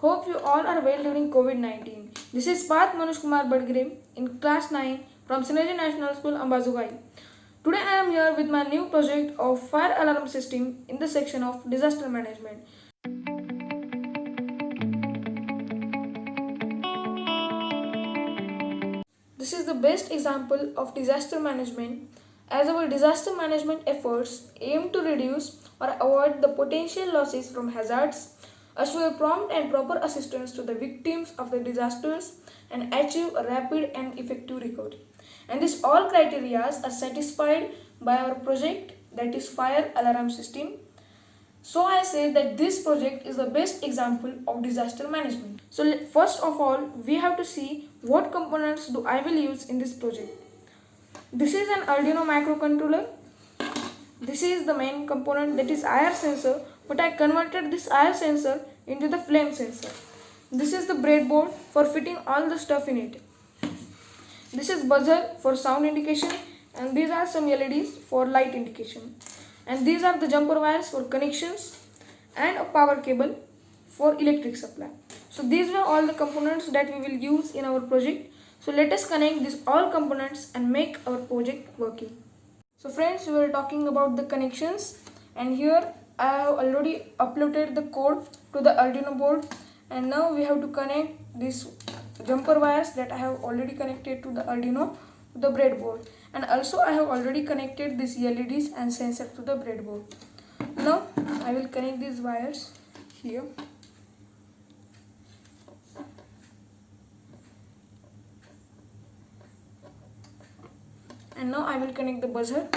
Hope you all are well during COVID-19. This is Path Manush Kumar Badgre in class 9 from Synergy National School, Ambazugai. Today I am here with my new project of fire alarm system in the section of disaster management. This is the best example of disaster management as our disaster management efforts aim to reduce or avoid the potential losses from hazards, assure prompt and proper assistance to the victims of the disasters, and achieve a rapid and effective recovery. And these all criteria are satisfied by our project, that is fire alarm system. So I say that this project is the best example of disaster management. So first of all, we have to see what components do I will use in this project. This is an Arduino microcontroller. This is the main component, that is IR sensor, but I converted this IR sensor into the flame sensor. This is the breadboard for fitting all the stuff in it. This is buzzer for sound indication, and these are some LEDs for light indication. And these are the jumper wires for connections and a power cable for electric supply. So these were all the components that we will use in our project. So let us connect these all components and make our project working. So friends, we were talking about the connections, and here I have already uploaded the code to the Arduino board, and now we have to connect these jumper wires that I have already connected to the Arduino to the breadboard, and also I have already connected these LEDs and sensor to the breadboard. Now I will connect these wires here. And now I will connect the buzzer.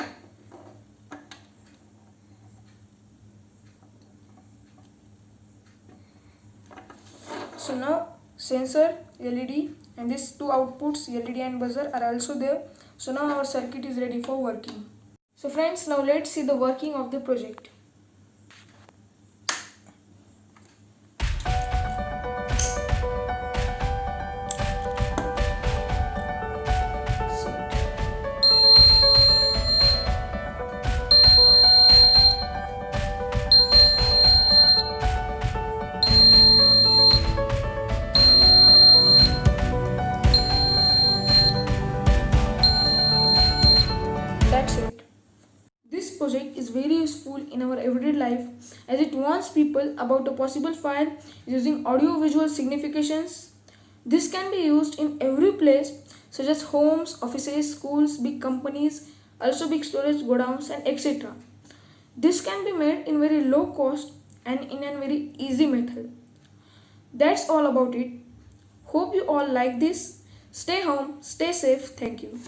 So now sensor, LED, and these two outputs, LED and buzzer, are also there. So now our circuit is ready for working. So friends, now let's see the working of the project. That's it. This project is very useful in our everyday life as it warns people about a possible fire using audio-visual significations. This can be used in every place such as homes, offices, schools, big companies, also big storage godowns, and etc. This can be made in very low cost and in a very easy method. That's all about it. Hope you all like this. Stay home, stay safe. Thank you.